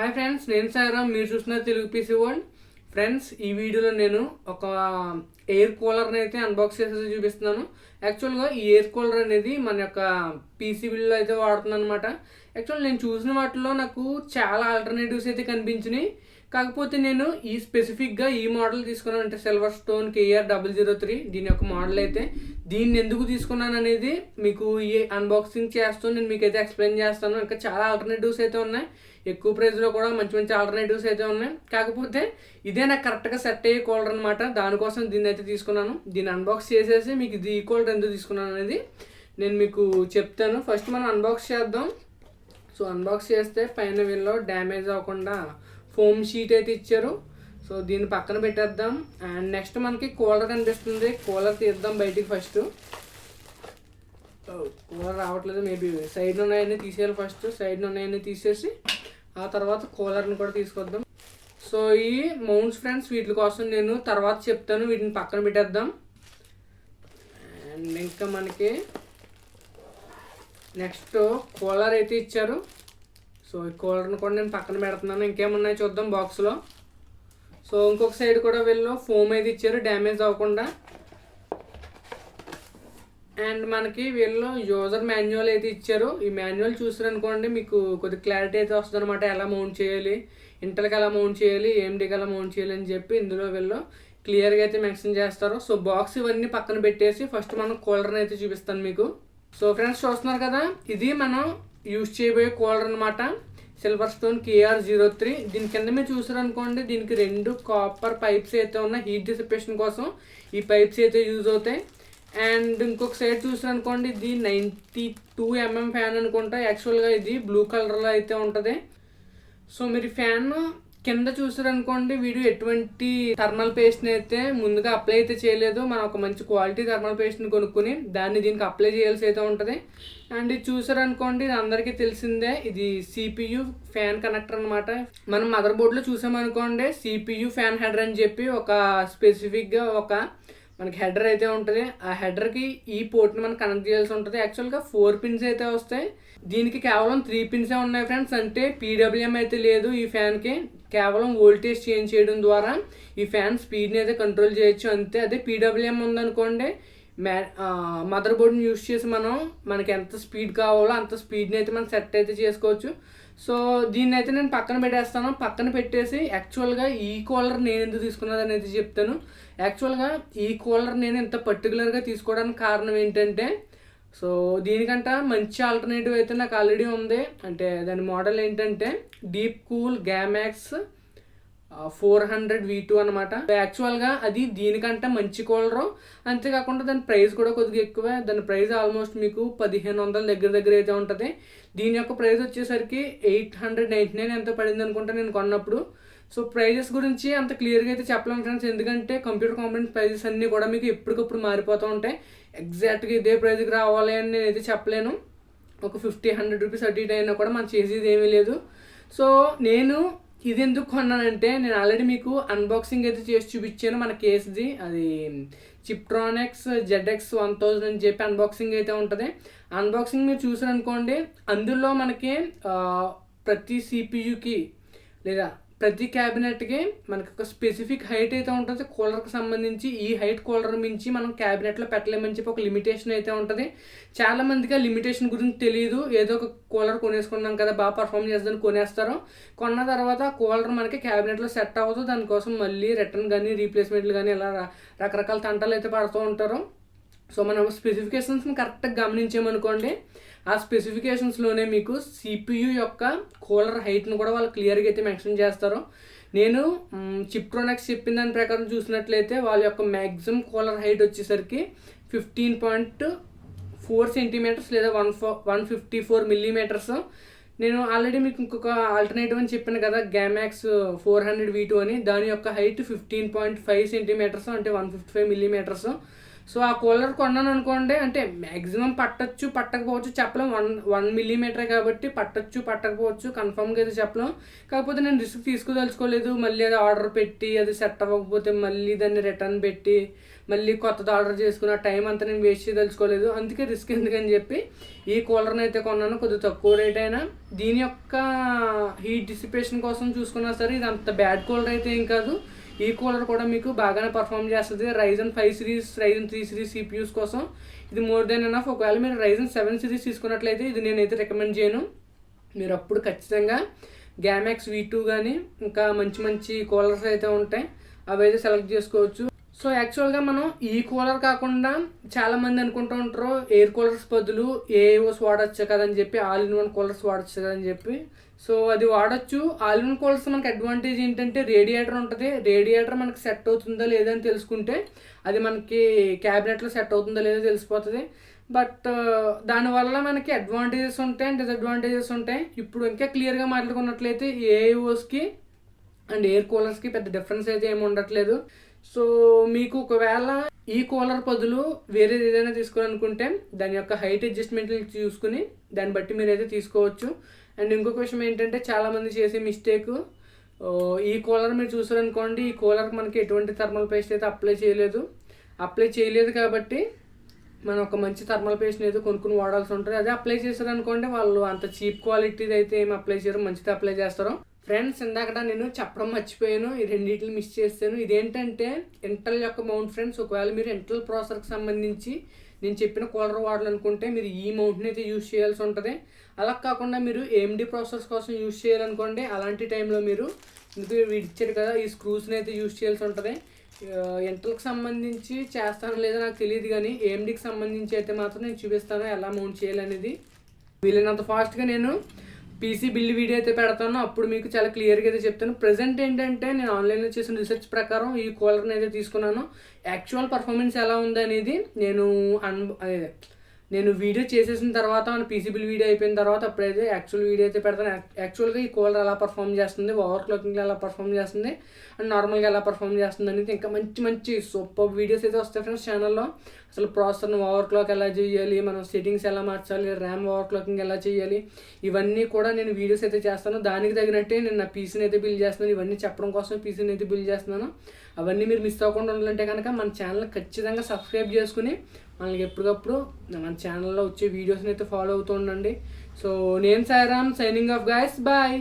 Hi friends, నేను సాగరం. మీరు చూస్తున్నారు తెలుగు పీసీ వరల్డ్. ఫ్రెండ్స్, ఈ వీడియోలో నేను ఒక ఎయిర్ కూలర్ని అయితే అన్బాక్స్ చేసి చూపిస్తున్నాను. యాక్చువల్గా ఈ ఎయిర్ కూలర్ అనేది మన యొక్క పీసీ బిల్లో అయితే వాడుతున్నాను అనమాట. యాక్చువల్ నేను చూసిన వాటిలో నాకు చాలా ఆల్టర్నేటివ్స్ అయితే కనిపించినాయి. కాకపోతే నేను ఈ స్పెసిఫిక్గా ఈ మోడల్ తీసుకున్నాను, అంటే సిల్వర్స్టోన్ Kr03. దీని యొక్క మోడల్ అయితే దీన్ని ఎందుకు తీసుకున్నాను అనేది మీకు ఈ అన్బాక్సింగ్ చేస్తూ నేను మీకు అయితే ఎక్స్ప్లెయిన్ చేస్తాను. ఇంకా చాలా ఆల్టర్నేటివ్స్ అయితే ఉన్నాయి, ఎక్కువ ప్రైస్లో కూడా మంచి మంచి ఆల్టర్నేటివ్స్ అయితే ఉన్నాయి. కాకపోతే ఇదే నాకు కరెక్ట్గా సెట్ అయ్యే కూలర్ అనమాట. దానికోసం దీన్ని అయితే తీసుకున్నాను. దీన్ని అన్బాక్స్ చేసేసి మీకు ఇది ఈ కూలర్ ఎందుకు తీసుకున్నాను అనేది నేను మీకు చెప్తాను. ఫస్ట్ మనం అన్బాక్స్ చేద్దాం. సో అన్బాక్స్ చేస్తే పైన వీళ్ళు డ్యామేజ్ అవ్వకుండా ఫోమ్ షీట్ అయితే ఇచ్చారు. సో దీన్ని పక్కన పెట్టేద్దాం. అండ్ నెక్స్ట్ మనకి కూలర్ కనిపిస్తుంది. కూలర్ తీద్దాం బయటికి. ఫస్ట్ కూలర్ రావట్లేదు, మేబీ సైడ్ ఉన్నాయని తీసేయాలి. ఫస్ట్ సైడ్ ఉన్నాయని తీసేసి ఆ తర్వాత కూలర్ని కూడా తీసుకొద్దాం. సో ఈ మౌంట్స్ ఫ్రెండ్స్, వీటి కోసం నేను తర్వాత చెప్తాను, వీటిని పక్కన పెట్టేద్దాం. అండ్ ఇంకా మనకి నెక్స్ట్ కూలర్ అయితే ఇచ్చారు. సో ఈ కూలర్ని కూడా నేను పక్కన పెడుతున్నాను. ఇంకేమున్నాయో చూద్దాం బాక్స్లో. సో ఇంకొక సైడ్ కూడా వీళ్ళు ఫోమ్ అయితే ఇచ్చారు డ్యామేజ్ అవ్వకుండా. అండ్ మనకి వీళ్ళు యూజర్ మాన్యువల్ అయితే ఇచ్చారు. ఈ మాన్యువల్ చూసారనుకోండి మీకు కొద్ది క్లారిటీ అయితే వస్తుంది అనమాట. ఎలా మౌంట్ చేయాలి, ఇంటర్కి ఎలా మౌంట్ చేయాలి, ఏఎండికి ఎలా మౌంట్ చేయాలి అని చెప్పి ఇందులో వీళ్ళు క్లియర్గా అయితే మెన్షన్ చేస్తారు. సో బాక్స్ ఇవన్నీ పక్కన పెట్టేసి ఫస్ట్ మనం కూలర్ని అయితే చూపిస్తాను మీకు. సో ఫ్రెండ్స్, చూస్తున్నారు కదా, ఇది మనం యూజ్ చేయబోయే కూలర్ అనమాట, సిల్వర్స్టోన్ Kr03. దీని కింద మీరు చూసారనుకోండి, దీనికి 2 కాపర్ పైప్స్ అయితే ఉన్నాయి. హీట్ డిసిపేషన్ కోసం ఈ పైప్స్ అయితే యూజ్ అవుతాయి. అండ్ ఇంకొక సైడ్ చూసారనుకోండి, ఇది 92 mm ఫ్యాన్ అనుకుంటా. యాక్చువల్గా ఇది బ్లూ కలర్లో అయితే ఉంటుంది. సో మీరు ఫ్యాన్ కింద చూసారనుకోండి, వీడు ఎటువంటి థర్మల్ పేస్ట్ని అయితే ముందుగా అప్లై అయితే చేయలేదు. మనం ఒక మంచి క్వాలిటీ థర్మల్ పేస్ట్ని కొనుక్కొని దాన్ని దీనికి అప్లై చేయాల్సి అయితే ఉంటుంది. అండ్ ఇది చూసారనుకోండి, ఇది అందరికీ తెలిసిందే, ఇది CPU ఫ్యాన్ కనెక్టర్ అనమాట. మనం మదర్ బోర్డ్లో చూసామనుకోండి, CPU ఫ్యాన్ హెడర్ అని చెప్పి ఒక స్పెసిఫిక్గా ఒక మనకి హెడర్ అయితే ఉంటుంది. ఆ హెడర్కి ఈ పోర్ట్ని మనం కనెక్ట్ చేయాల్సి ఉంటుంది. యాక్చువల్గా 4 పిన్స్ అయితే వస్తాయి. దీనికి కేవలం 3 పిన్సే ఉన్నాయి ఫ్రెండ్స్. అంటే PWM అయితే లేదు ఈ ఫ్యాన్కి. కేవలం వోల్టేజ్ చేంజ్ చేయడం ద్వారా ఈ ఫ్యాన్ స్పీడ్ని అయితే కంట్రోల్ చేయొచ్చు, అంతే. అదే PWM ఉందనుకోండి, మదర్ బోర్డ్ని యూజ్ చేసి మనకి ఎంత స్పీడ్ కావాలో అంత స్పీడ్ని అయితే మనం సెట్ అయితే చేసుకోవచ్చు. సో దీన్ని అయితే నేను పక్కన పెట్టేస్తాను. పక్కన పెట్టేసి యాక్చువల్గా ఈ కూలర్ నేను ఎందుకు తీసుకున్నది అనేది చెప్తాను. యాక్చువల్గా ఈ కూలర్ నేను ఇంత పర్టికులర్గా తీసుకోవడానికి కారణం ఏంటంటే, సో దీనికంట మంచి ఆల్టర్నేటివ్ అయితే నాకు ఆల్రెడీ ఉంది. అంటే దాని మోడల్ ఏంటంటే డీప్ కూల్ గ్యామాక్స్ 400 V2 అనమాట. యాక్చువల్గా అది దీనికంటే మంచి కూలరు. అంతేకాకుండా దాని ప్రైస్ కూడా కొద్దిగా ఎక్కువే. దాని ప్రైస్ ఆల్మోస్ట్ మీకు 1500 దగ్గర అయితే ఉంటుంది. దీని యొక్క ప్రైస్ వచ్చేసరికి 899 ఎంత పడింది అనుకుంటా నేను కొన్నప్పుడు. సో ప్రైజెస్ గురించి అంత క్లియర్గా అయితే చెప్పలేము ఫ్రెండ్స్, ఎందుకంటే కంప్యూటర్ కాంపోనెంట్ ప్రైజెస్ అన్నీ కూడా మీకు ఎప్పటికప్పుడు మారిపోతూ ఉంటాయి. ఎగ్జాక్ట్గా ఇదే ప్రైస్కి రావాలి అని నేను అయితే చెప్పలేను. ఒక 50-100 రూపీస్ అటు ఇటు అయినా కూడా మనం చేసేది ఏమీ లేదు. సో నేను ఇది ఎందుకు కొన్నానంటే, నేను ఆల్రెడీ మీకు అన్బాక్సింగ్ అయితే చేసి చూపించాను మన కేసుది. అది చిప్ట్రానిక్స్ ZX1000 అని చెప్పి అన్బాక్సింగ్ అయితే ఉంటుంది. అన్బాక్సింగ్ మీరు చూసారనుకోండి, అందులో మనకి ప్రతి CPUకి లేదా ప్రతి క్యాబినెట్కి మనకి ఒక స్పెసిఫిక్ హైట్ అయితే ఉంటుంది కూలర్కి సంబంధించి. ఈ హైట్ కూలర్ మించి మనం క్యాబినెట్లో పెట్టలేమని చెప్పి ఒక లిమిటేషన్ అయితే ఉంటుంది. చాలామందికి ఆ లిమిటేషన్ గురించి తెలియదు. ఏదో ఒక కూలర్ కొనేసుకున్నాం కదా, బాగా పర్ఫామ్ చేస్తుందని కొనేస్తారు. కొన్న తర్వాత కూలర్ మనకి క్యాబినెట్లో సెట్ అవ్వదు. దానికోసం మళ్ళీ రిటర్న్ కానీ రీప్లేస్మెంట్లు కానీ ఇలా రకరకాల తంటాలు అయితే పడుతూ ఉంటారు. సో మనం స్పెసిఫికేషన్స్ని కరెక్ట్గా గమనించామనుకోండి, ఆ స్పెసిఫికేషన్స్లోనే మీకు CPU యొక్క కూలర్ హైట్ను కూడా వాళ్ళు క్లియర్గా అయితే మెన్షన్ చేస్తారు. నేను చిప్ట్రానిక్స్ చెప్పిన దాని ప్రకారం చూసినట్లయితే వాళ్ళ యొక్క మ్యాక్సిమం కూలర్ హైట్ వచ్చేసరికి 15.4 సెంటీమీటర్స్ లేదా 154 మిల్లీమీటర్స్. నేను ఆల్రెడీ మీకు ఇంకొక ఆల్టర్నేటివ్ అని చెప్పాను కదా, గ్యామాక్స్ 400 V2 అని. దాని యొక్క హైట్ 15.5 సెంటీమీటర్స్, అంటే 155 మిల్లీమీటర్స్. సో ఆ కూలర్ కొన్నాను అనుకోండి, అంటే మ్యాక్సిమం పట్టచ్చు పట్టకపోవచ్చు చెప్పలేం, 1 మిల్లీమీటరే కాబట్టి పట్టచ్చు పట్టకపోవచ్చు కన్ఫర్మ్గా అయితే చెప్పలేం. కాకపోతే నేను రిస్క్ తీసుకోదలుచుకోలేదు, మళ్ళీ అది ఆర్డర్ పెట్టి అది సెట్ అవ్వకపోతే మళ్ళీ దాన్ని రిటర్న్ పెట్టి మళ్ళీ కొత్తది ఆర్డర్ చేసుకున్న టైం అంతా నేను వేస్ట్ చేయదలుచుకోలేదు. అందుకే రిస్క్ ఎందుకని చెప్పి ఈ కూలర్ని అయితే కొన్నాను, కొద్దిగా తక్కువ రేట్ అయినా. దీని యొక్క హీట్ డిసిపేషన్ కోసం చూసుకున్నా సరే ఇది అంత బ్యాడ్ కూలర్ అయితే ఏం కాదు. ఈ కూలర్ కూడా మీకు బాగానే పర్ఫామ్ చేస్తుంది. Ryzen 5 series, Ryzen 3 series CPUs కోసం ఇది మోర్ దెన్ ఎనఫ్. ఒకవేళ మీరు Ryzen 7 సిరీస్ తీసుకున్నట్లయితే ఇది నేనైతే రికమెండ్ చేయను. మీరు అప్పుడు ఖచ్చితంగా గ్యామాక్స్ V2 కానీ ఇంకా మంచి మంచి కూలర్స్ అయితే ఉంటాయి, అవి అయితే సెలెక్ట్ చేసుకోవచ్చు. సో యాక్చువల్గా మనం ఈ కూలర్ కాకుండా చాలామంది అనుకుంటూ ఉంటారు ఎయిర్ కూలర్స్ బదులు ఏఓస్ వాడచ్చు కదని చెప్పి, ఆల్ ఇన్ వన్ కూలర్స్ వాడచ్చు కదని చెప్పి. సో అది వాడచ్చు. ఆల్ ఇన్ వన్ కూలర్స్ మనకి అడ్వాంటేజ్ ఏంటంటే రేడియేటర్ ఉంటుంది. రేడియేటర్ మనకి సెట్ అవుతుందా లేదా అని తెలుసుకుంటే అది మనకి క్యాబినెట్లో సెట్ అవుతుందా లేదో తెలిసిపోతుంది. బట్ దానివల్ల మనకి అడ్వాంటేజెస్ ఉంటాయి, డిసడ్వాంటేజెస్ ఉంటాయి. ఇప్పుడు ఇంకా క్లియర్గా మాట్లాడుకున్నట్లయితే ఏఓస్కి అండ్ ఎయిర్ కూలర్స్కి పెద్ద డిఫరెన్స్ అయితే ఏమి ఉండట్లేదు. సో మీకు ఒకవేళ ఈ కూలర్ బదులు వేరేది ఏదైనా తీసుకోవాలనుకుంటే దాని యొక్క హైట్ అడ్జస్ట్మెంట్ చూసుకుని దాన్ని బట్టి మీరు అయితే తీసుకోవచ్చు. అండ్ ఇంకొక విషయం ఏంటంటే చాలామంది చేసే మిస్టేక్, ఈ కూలర్ మీరు చూసారనుకోండి, ఈ కూలర్కి మనకి ఎటువంటి థర్మల్ పేస్ట్ అయితే అప్లై చేయలేదు కాబట్టి మనం ఒక మంచి థర్మల్ పేస్ట్ని అయితే కొనుక్కుని వాడాల్సి ఉంటుంది. అదే అప్లై చేశారనుకోండి వాళ్ళు అంత చీప్ క్వాలిటీది అయితే ఏమి అప్లై చేయరు, మంచిది అప్లై చేస్తారు. ఫ్రెండ్స్ ఇందాక నేను చెప్పడం మర్చిపోయాను, ఈ రెండింటిని మిస్ చేస్తాను. ఇదేంటంటే ఇంటెల్ యొక్క మౌంట్ ఫ్రెండ్స్. ఒకవేళ మీరు ఇంటెల్ ప్రాసెసర్కి సంబంధించి నేను చెప్పిన కూలర్ వాడాలనుకుంటే మీరు ఈ మౌంట్ని అయితే యూజ్ చేయాల్సి ఉంటుంది. అలా కాకుండా మీరు AMD ప్రాసెసర్స్ కోసం యూజ్ చేయాలనుకోండి, అలాంటి టైంలో మీరు ఇచ్చారు కదా ఈ స్క్రూస్ని అయితే యూజ్ చేయాల్సి ఉంటుంది. ఇంటెల్కి సంబంధించి చేస్తానో లేదో నాకు తెలియదు, కానీ AMDకి సంబంధించి అయితే మాత్రం నేను చూపిస్తాను ఎలా మౌంట్ చేయాలనేది. వీలైనంత ఫాస్ట్గా నేను PC బిల్డ్ వీడియో అయితే పెడతాను, అప్పుడు మీకు చాలా క్లియర్గా అయితే చెప్తాను. ప్రజెంట్ ఏంటంటే నేను ఆన్లైన్లో చేసిన రీసెర్చ్ ప్రకారం ఈ కూలర్ని అయితే తీసుకున్నాను. యాక్చువల్ పర్ఫార్మెన్స్ ఎలా ఉందనేది నేను వీడియో చేసేసిన తర్వాత మన PC బిల్డ్ వీడియో అయిపోయిన తర్వాత అప్పుడైతే యాక్చువల్ వీడియో అయితే పెడతాను. యాక్చువల్గా ఈ కూలర్ ఎలా పర్ఫామ్ చేస్తుంది, ఓవర్ క్లాకింగ్లో ఎలా పర్ఫామ్ చేస్తుంది అండ్ నార్మల్గా ఎలా పర్ఫామ్ చేస్తుంది అనేది ఇంకా మంచి మంచి సూపర్ వీడియోస్ అయితే వస్తాయి ఫ్రెండ్స్ ఛానల్లో. అసలు ప్రాసెసర్ని ఓవర్ క్లాక్ ఎలా చేయాలి, మనం సెట్టింగ్స్ ఎలా మార్చాలి, ర్యామ్ ఓవర్ క్లాకింగ్ ఎలా చేయాలి, ఇవన్నీ కూడా నేను వీడియోస్ అయితే చేస్తాను. దానికి తగినట్టే నేను నా పీసీని అయితే బిల్డ్ చేస్తున్నాను. ఇవన్నీ చెప్పడం కోసం పీసీని అయితే బిల్డ్ చేస్తున్నాను. అవన్నీ మీరు మిస్ అవ్వకుండా ఉండాలంటే కనుక మన ఛానల్ ఖచ్చితంగా సబ్స్క్రైబ్ చేసుకుని మనకి ఎప్పటికప్పుడు మన ఛానల్లో వచ్చే వీడియోస్ని అయితే ఫాలో అవుతూ ఉండండి. సో నేను Sairam, signing off guys, bye.